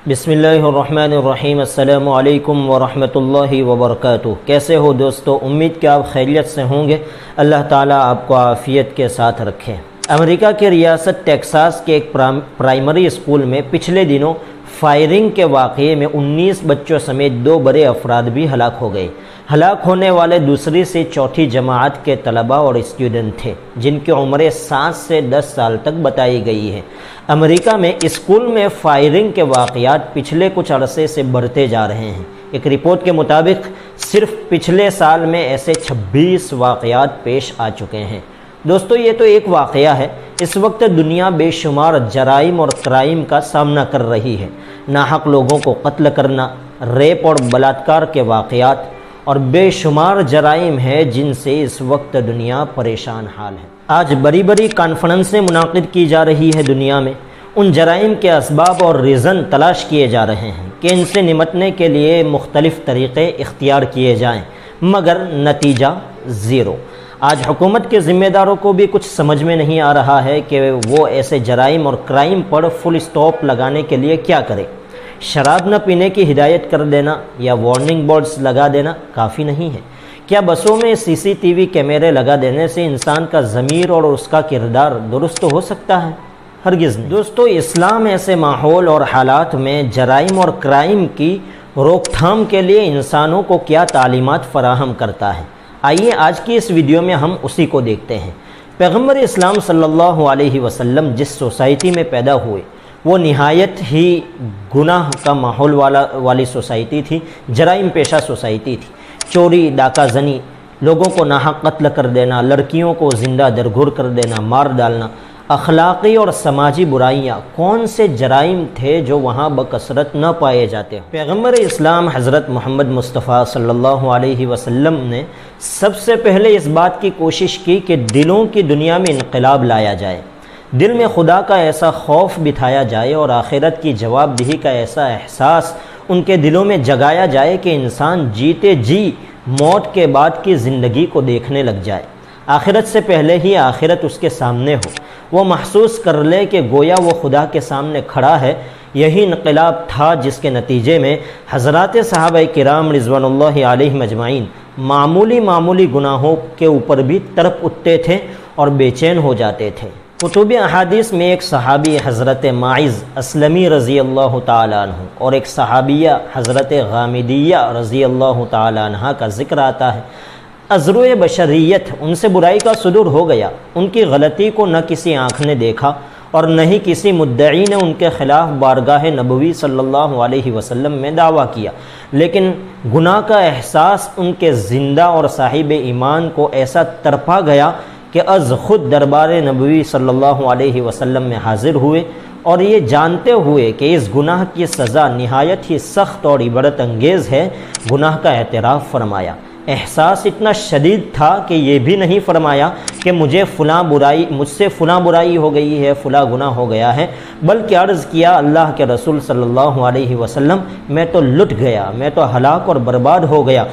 بسم اللہ الرحمن الرحیم۔ السلام علیکم ورحمۃ اللہ وبرکاتہ۔ کیسے ہو دوستو؟ امید کہ آپ خیریت سے ہوں گے۔ اللہ تعالیٰ آپ کو عافیت کے ساتھ رکھے۔ امریکہ کی ریاست ٹیکساس کے ایک پرائمری اسکول میں پچھلے دنوں فائرنگ کے واقعے میں 19 بچوں سمیت 2 بڑے افراد بھی ہلاک ہو گئے۔ ہلاک ہونے والے دوسری سے چوتھی جماعت کے طلباء اور اسٹوڈنٹ تھے، جن کی عمریں 7 سے 10 سال تک بتائی گئی ہے۔ امریکہ میں اسکول میں فائرنگ کے واقعات پچھلے کچھ عرصے سے بڑھتے جا رہے ہیں۔ ایک رپورٹ کے مطابق صرف پچھلے سال میں ایسے 26 واقعات پیش آ چکے ہیں۔ دوستو، یہ تو ایک واقعہ ہے۔ اس وقت دنیا بے شمار جرائم اور کرائم کا سامنا کر رہی ہے۔ ناحق لوگوں کو قتل کرنا، ریپ اور بلاತ್ಕಾರ کے واقعات اور بے شمار جرائم ہیں جن سے اس وقت دنیا پریشان حال ہے۔ آج بڑی بڑی کانفرنسیں منعقد کی جا رہی ہے دنیا میں۔ ان جرائم کے اسباب اور ریزن تلاش کیے جا رہے ہیں کہ ان سے نمٹنے کے لیے مختلف طریقے اختیار کیے جائیں، مگر نتیجہ زیرو۔ آج حکومت کے ذمہ داروں کو بھی کچھ سمجھ میں نہیں آ رہا ہے کہ وہ ایسے جرائم اور کرائم پر فل اسٹاپ لگانے کے لیے کیا کرے۔ شراب نہ پینے کی ہدایت کر دینا یا وارننگ بورڈز لگا دینا کافی نہیں ہے۔ کیا بسوں میں CCTV کیمرے لگا دینے سے انسان کا ضمیر اور اس کا کردار درست ہو سکتا ہے؟ ہرگز نہیں۔ دوستو، اسلام ایسے ماحول اور حالات میں جرائم اور کرائم کی روک تھام کے لیے انسانوں کو کیا تعلیمات فراہم کرتا ہے؟ آئیے آج کی اس ویڈیو میں ہم اسی کو دیکھتے ہیں۔ پیغمبر اسلام صلی اللہ علیہ وسلم جس سوسائٹی میں پیدا ہوئے وہ نہایت ہی گناہ کا ماحول والی سوسائٹی تھی، جرائم پیشہ سوسائٹی تھی۔ چوری، ڈاکہ زنی، لوگوں کو ناحق قتل کر دینا، لڑکیوں کو زندہ درگور کر دینا، مار ڈالنا، اخلاقی اور سماجی برائیاں، کون سے جرائم تھے جو وہاں بکثرت نہ پائے جاتے؟ پیغمبر اسلام حضرت محمد مصطفیٰ صلی اللہ علیہ وسلم نے سب سے پہلے اس بات کی کوشش کی کہ دلوں کی دنیا میں انقلاب لایا جائے، دل میں خدا کا ایسا خوف بٹھایا جائے اور آخرت کی جواب دہی کا ایسا احساس ان کے دلوں میں جگایا جائے کہ انسان جیتے جی موت کے بعد کی زندگی کو دیکھنے لگ جائے، آخرت سے پہلے ہی آخرت اس کے سامنے ہو، وہ محسوس کر لے کہ گویا وہ خدا کے سامنے کھڑا ہے۔ یہی انقلاب تھا جس کے نتیجے میں حضرات صحابہ کرام رضوان اللہ علیہم اجمعین معمولی گناہوں کے اوپر بھی تڑپ اٹھتے تھے اور بے چین ہو جاتے تھے۔ کتب احادیث میں ایک صحابی حضرت ماعز اسلمی رضی اللہ تعالیٰ عنہ اور ایک صحابیہ حضرت غامدیہ رضی اللہ تعالیٰ عنہ کا ذکر آتا ہے۔ ازروِ بشریت ان سے برائی کا صدور ہو گیا، ان کی غلطی کو نہ کسی آنکھ نے دیکھا اور نہ ہی کسی مدعی نے ان کے خلاف بارگاہ نبوی صلی اللہ علیہ وسلم میں دعویٰ کیا، لیکن گناہ کا احساس ان کے زندہ اور صاحب ایمان کو ایسا تڑپا گیا کہ از خود دربار نبوی صلی اللہ علیہ وسلم میں حاضر ہوئے اور یہ جانتے ہوئے کہ اس گناہ کی سزا نہایت ہی سخت اور عبرت انگیز ہے، گناہ کا اعتراف فرمایا۔ احساس اتنا شدید تھا کہ یہ بھی نہیں فرمایا کہ مجھ سے فلاں برائی ہو گئی ہے، فلاں گناہ ہو گیا ہے، بلکہ عرض کیا اللہ کے رسول صلی اللہ علیہ وسلم میں تو لٹ گیا، میں تو ہلاک اور برباد ہو گیا۔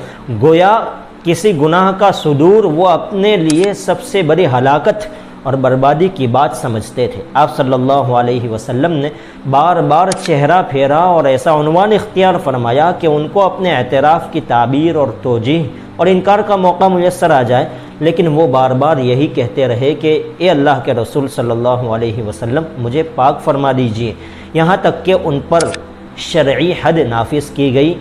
گویا کسی گناہ کا صدور وہ اپنے لیے سب سے بڑی ہلاکت اور بربادی کی بات سمجھتے تھے۔ آپ صلی اللہ علیہ وسلم نے بار بار چہرہ پھیرا اور ایسا عنوان اختیار فرمایا کہ ان کو اپنے اعتراف کی تعبیر اور توجیح اور انکار کا موقع میسر آ جائے، لیکن وہ بار بار یہی کہتے رہے کہ اے اللہ کے رسول صلی اللہ علیہ وسلم مجھے پاک فرما دیجئے، یہاں تک کہ ان پر شرعی حد نافذ کی گئی۔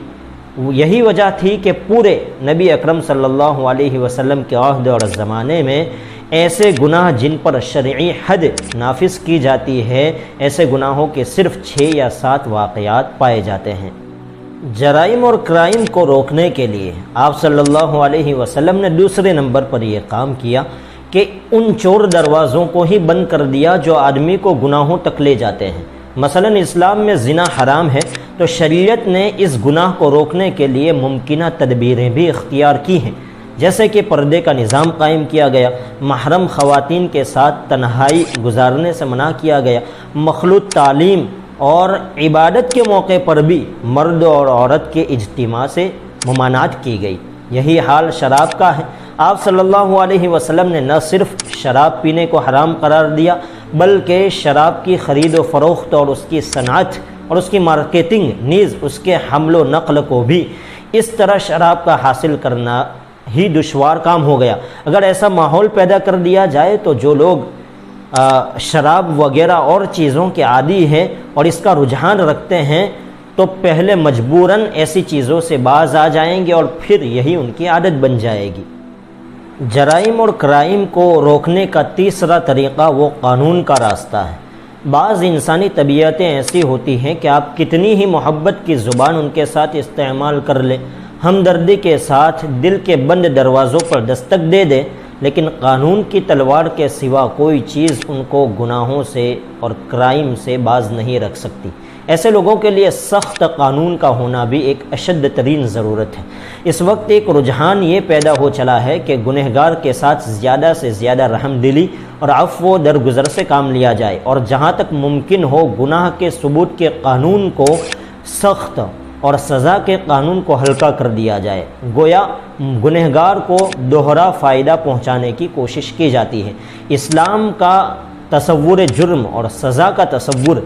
یہی وجہ تھی کہ پورے نبی اکرم صلی اللہ علیہ وسلم کے عہد اور زمانے میں ایسے گناہ جن پر شرعی حد نافذ کی جاتی ہے، ایسے گناہوں کے صرف 6 یا 7 واقعات پائے جاتے ہیں۔ جرائم اور کرائم کو روکنے کے لیے آپ صلی اللہ علیہ وسلم نے دوسرے نمبر پر یہ کام کیا کہ ان چور دروازوں کو ہی بند کر دیا جو آدمی کو گناہوں تک لے جاتے ہیں۔ مثلا اسلام میں زنا حرام ہے تو شریعت نے اس گناہ کو روکنے کے لیے ممکنہ تدبیریں بھی اختیار کی ہیں، جیسے کہ پردے کا نظام قائم کیا گیا، محرم خواتین کے ساتھ تنہائی گزارنے سے منع کیا گیا، مخلوط تعلیم اور عبادت کے موقع پر بھی مرد اور عورت کے اجتماع سے ممانعت کی گئی۔ یہی حال شراب کا ہے۔ آپ صلی اللہ علیہ وسلم نے نہ صرف شراب پینے کو حرام قرار دیا بلکہ شراب کی خرید و فروخت اور اس کی صنعت اور اس کی مارکیٹنگ نیز اس کے حمل و نقل کو بھی اس طرح شراب کا حاصل کرنا ہی دشوار کام ہو گیا۔ اگر ایسا ماحول پیدا کر دیا جائے تو جو لوگ شراب وغیرہ اور چیزوں کے عادی ہیں اور اس کا رجحان رکھتے ہیں تو پہلے مجبوراً ایسی چیزوں سے باز آ جائیں گے اور پھر یہی ان کی عادت بن جائے گی۔ جرائم اور کرائم کو روکنے کا تیسرا طریقہ وہ قانون کا راستہ ہے۔ بعض انسانی طبیعتیں ایسی ہوتی ہیں کہ آپ کتنی ہی محبت کی زبان ان کے ساتھ استعمال کر لیں، ہمدردی کے ساتھ دل کے بند دروازوں پر دستک دے دیں، لیکن قانون کی تلوار کے سوا کوئی چیز ان کو گناہوں سے اور کرائم سے باز نہیں رکھ سکتی۔ ایسے لوگوں کے لیے سخت قانون کا ہونا بھی ایک اشد ترین ضرورت ہے۔ اس وقت ایک رجحان یہ پیدا ہو چلا ہے کہ گنہگار کے ساتھ زیادہ سے زیادہ رحم دلی اور عفو و درگزر سے کام لیا جائے، اور جہاں تک ممکن ہو گناہ کے ثبوت کے قانون کو سخت اور سزا کے قانون کو ہلکا کر دیا جائے۔ گویا گنہگار کو دوہرا فائدہ پہنچانے کی کوشش کی جاتی ہے۔ اسلام کا تصور جرم اور سزا کا تصور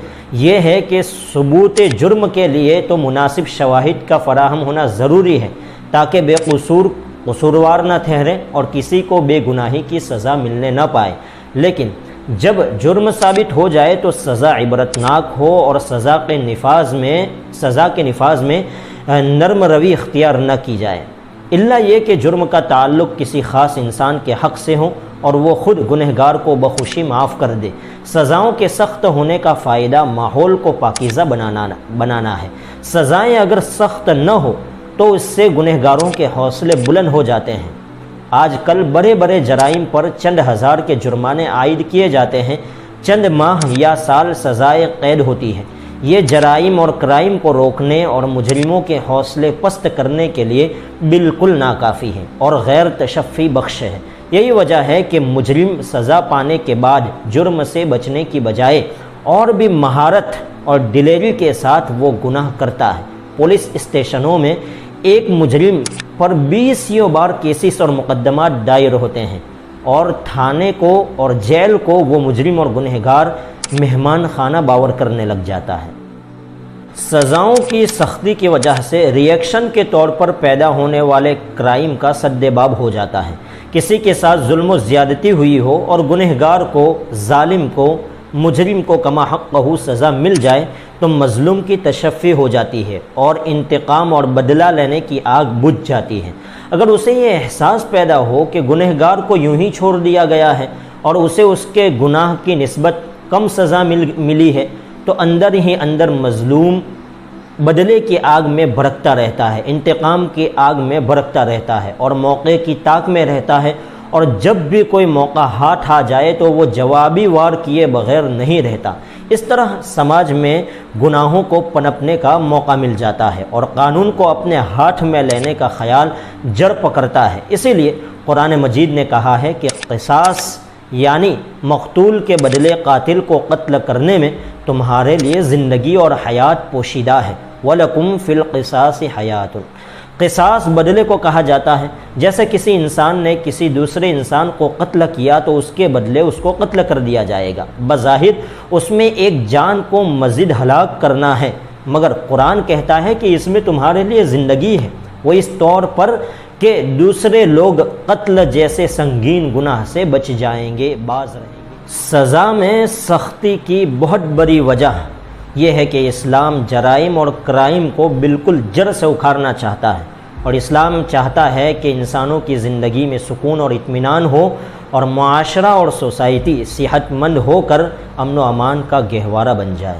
یہ ہے کہ ثبوت جرم کے لیے تو مناسب شواہد کا فراہم ہونا ضروری ہے تاکہ بے قصور قصوروار نہ ٹھہرے اور کسی کو بے گناہی کی سزا ملنے نہ پائے، لیکن جب جرم ثابت ہو جائے تو سزا عبرتناک ہو اور سزا کے نفاذ میں نرم روی اختیار نہ کی جائے، الا یہ کہ جرم کا تعلق کسی خاص انسان کے حق سے ہو اور وہ خود گنہگار کو بخوشی معاف کر دے۔ سزاؤں کے سخت ہونے کا فائدہ ماحول کو پاکیزہ بنانا ہے۔ سزائیں اگر سخت نہ ہو تو اس سے گنہگاروں کے حوصلے بلند ہو جاتے ہیں۔ آج کل بڑے بڑے جرائم پر چند ہزار کے جرمانے عائد کیے جاتے ہیں، چند ماہ یا سال سزائے قید ہوتی ہے۔ یہ جرائم اور کرائم کو روکنے اور مجرموں کے حوصلے پست کرنے کے لیے بالکل ناکافی ہے اور غیر تشفی بخش ہے۔ یہی وجہ ہے کہ مجرم سزا پانے کے بعد جرم سے بچنے کی بجائے اور بھی مہارت اور دلیری کے ساتھ وہ گناہ کرتا ہے۔ پولیس اسٹیشنوں میں ایک مجرم پر 20 بار کیسز اور مقدمات دائر ہوتے ہیں، اور تھانے کو اور جیل کو وہ مجرم اور گنہگار مہمان خانہ باور کرنے لگ جاتا ہے۔ سزاؤں کی سختی کی وجہ سے ری ایکشن کے طور پر پیدا ہونے والے کرائم کا سد باب ہو جاتا ہے۔ کسی کے ساتھ ظلم و زیادتی ہوئی ہو اور گنہگار کو، ظالم کو، مجرم کو کما حقہ سزا مل جائے تو مظلوم کی تشفی ہو جاتی ہے اور انتقام اور بدلہ لینے کی آگ بجھ جاتی ہے۔ اگر اسے یہ احساس پیدا ہو کہ گنہگار کو یوں ہی چھوڑ دیا گیا ہے اور اسے اس کے گناہ کی نسبت کم سزا ملی ہے تو اندر ہی اندر مظلوم بدلے کی آگ میں بھڑکتا رہتا ہے، انتقام کی آگ میں بھڑکتا رہتا ہے اور موقع کی طاق میں رہتا ہے، اور جب بھی کوئی موقع ہاتھ آ جائے تو وہ جوابی وار کیے بغیر نہیں رہتا۔ اس طرح سماج میں گناہوں کو پنپنے کا موقع مل جاتا ہے اور قانون کو اپنے ہاتھ میں لینے کا خیال جڑ پکڑتا ہے۔ اسی لیے قرآن مجید نے کہا ہے کہ قصاص یعنی مقتول کے بدلے قاتل کو قتل کرنے میں تمہارے لیے زندگی اور حیات پوشیدہ ہے۔ وَلَكُمْ فِي الْقِصَاصِ حَيَاتٌ۔ قصاص بدلے کو کہا جاتا ہے۔ جیسے کسی انسان نے کسی دوسرے انسان کو قتل کیا تو اس کے بدلے اس کو قتل کر دیا جائے گا۔ بظاہر اس میں ایک جان کو مزید ہلاک کرنا ہے، مگر قرآن کہتا ہے کہ اس میں تمہارے لیے زندگی ہے، وہ اس طور پر کہ دوسرے لوگ قتل جیسے سنگین گناہ سے بچ جائیں گے، باز رہیں گے۔ سزا میں سختی کی بہت بڑی وجہ یہ ہے کہ اسلام جرائم اور کرائم کو بالکل جڑ سے اکھاڑنا چاہتا ہے، اور اسلام چاہتا ہے کہ انسانوں کی زندگی میں سکون اور اطمینان ہو اور معاشرہ اور سوسائٹی صحت مند ہو کر امن و امان کا گہوارہ بن جائے۔